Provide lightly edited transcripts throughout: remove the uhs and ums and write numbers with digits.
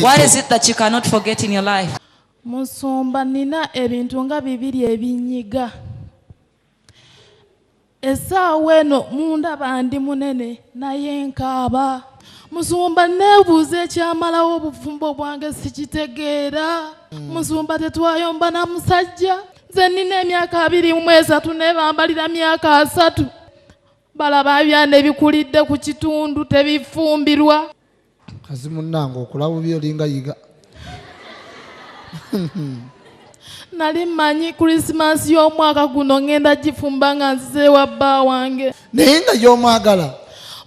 What is it that you cannot forget in your life? Musumba nina ebintu nga bibiri ebinyiga. Essaawa eno mundaba ndi munene naye nkaaba. Musumba neebuuza ekyamalawo obufumbo bwange sikitegeera. Musumba tetwayomba na musajja. Nze nina emyaka 23 ne bambalira myaka 3. Balaba byane bikulidde ku kitundu tebifumbirwa. Kazi munnange okulabu byolinga yiga. Nali manyi Christmas y'omwaka guno ngenda gifumba nga nzize wa bba wange. Naye nga y'omwagala.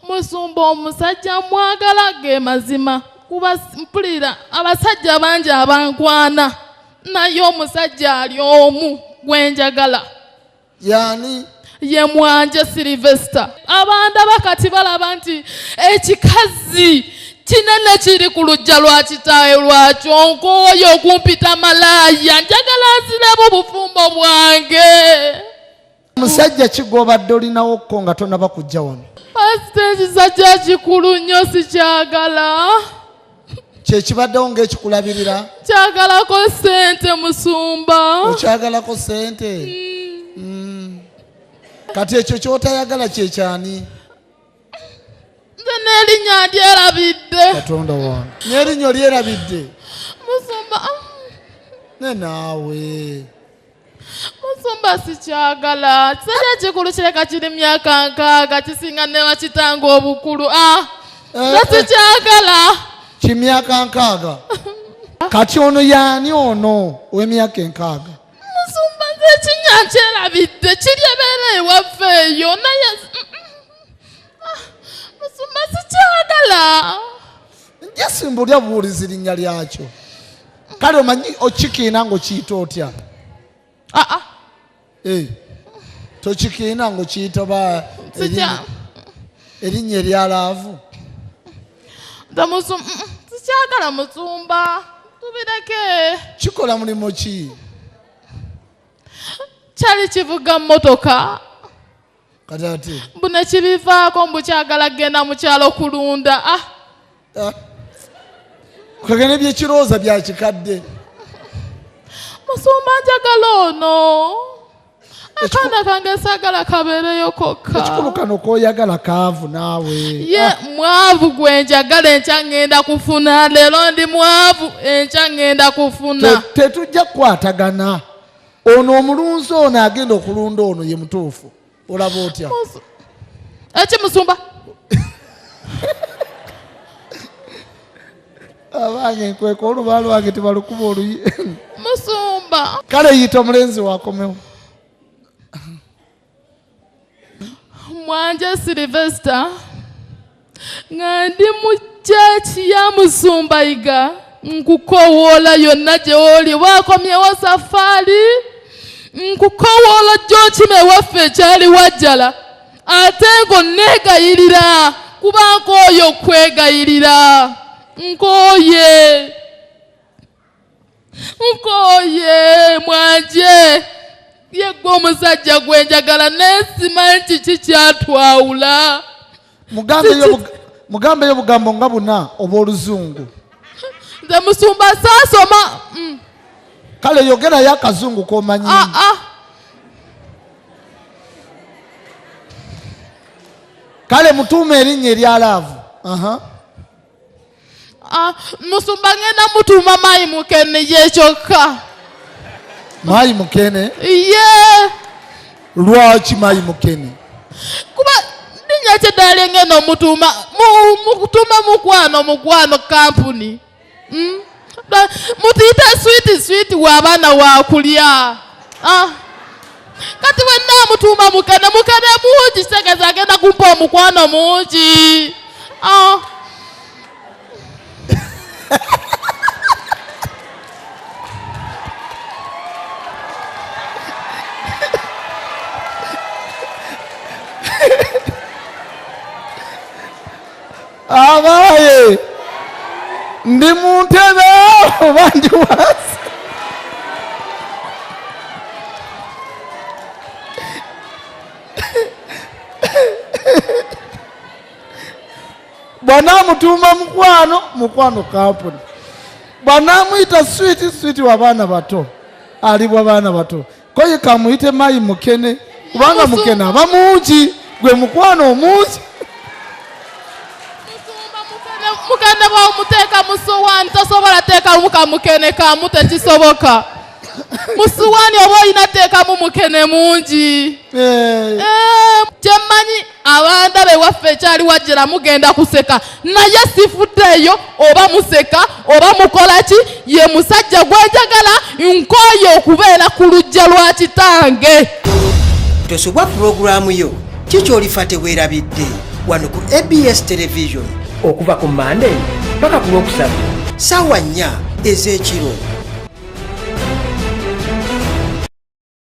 Musumba omusajja mwagala ge mazima. Kuba mpulira abasajja bangi abankwana. Naye omusajja ali omu gwenjagala. Yani? Ye Mwanje Sylvester. Abanda bakati balaba nti ekikazi kinene kiri ku lujja lwa kitaawe lwakyo nkooyo okumpita malaaya njagala nziremu bufumbo bwange. Musajja kigobadde olinawo ko nga tonaba kujja wano. Pasite ekisajja kikulu nnyo sikyagala. Kyekibaddewo ng'ekikulabirira? Kyagalako ssente Musumba. Okyagalako ssente? Kati ekyo ky'otayagala kyekyani? Nze n'erinnya ndyerabidde. Katonda wange. N'erinnya lyerabidde? Musumba. Ne naawe. Musumba sikyagala. Kisajja kikulu kireka kiri myaka 6 kisinga ne bakitanga obukulu. Nze sikyagala. Kimyaka 6? Kati ono yaani ono ow'emyaka 6? Musumba nze ekinnya nkyerabidde kiri ebeera ewaffe eyo naye Musumba sikyagala. Nje simbulya buwulizi linnya lyakyo. Kale omanyi okikiina ng'okiyita otya? Tokikiina ng'okiyita ba erinnya eryalaavu? Sikyagala Musumba. Tubireke. Kikola mulimu ki? Kyali kivuga mmotoka. Kati ate? Bune kibivaako mbu kyagala genda mu kyalo kulunda. Kagene byekirowooza bya kikadde. Musumba njagala ono. Akaana kange saagala kabeereyo kokka. Ekikulu kano k'oyagala kaavu naawe. Ye mwavu gwe njagala enkya ngenda kufuna. Leero ndi mwavu enkya ngenda kufuna. Tetujja kukwatagana. Ono omulunzi ono agenda okulunda ono ye mutuufu. Olaba otya? Eki Musumba? Abange nkweka oluba lwange tebalukuba oluyi. Musumba. Kale yita omulenzi wakomewo. Mwanje Sylvester. Nga ndi mu church ya Musumba Iga. Nkukowoola yonna gye oli wakomyewo safari. Nkukowoola gy'okima ewaffe ekyali wajjala. Ate ngo neegayirira kuba nkooye okwegayirira. Nkooye Mwanje. Ye gwe omusajja gwe njagala neesimanyi kiki kyatwawula. Mugambeyo bugambo nga buna oba oluzungu. Nze Musumba saasoma. Kale yogerayo akazungu k'omanyi. Kale mutuuma erinnya eryalaavu. Musumba ngenda mutuuma Mayi Mukene ye kyokka. Mayi Mukene? Ye. Lwaki Mayi Mukene? Kuba linnya kyeddala ngenda omutuuma mukwano kampuni. Mutuyite sweet w'abaana waakulya. Kati wenna mutuuma Mukene mungi kitegeeza agenda kumpa omukwano mungi. Abaye ndi mu ntebe oba ndi wansi? bw'anaamutuma mukwano kampuni, bw'anaamuyita switi w'abaana bato alibwa baana bato, koye kamuyite mayi mukene kubanga mukene aba mungi, gwe mukwano omungi. Mukene bw'omuteeka mu ssowaani tosobola teekamu kamukene kamu, tekisoboka. Mu ssowaani oba olina teekamu mukene mungi. Kyemmanyi abanda bewaffe ekyali wajjira mugenda kuseka naye sifuddeeyo oba museka oba mukola ki, ye musajja gwenjagala nkooye okubeera ku lujja lwa kitange. Tosubwa pulogulaamu yo kikyolifa teweerabidde wano ku ABS Television okuva ku Monday paka ku Lwokusatu ssaawa 4 ez'ekiro.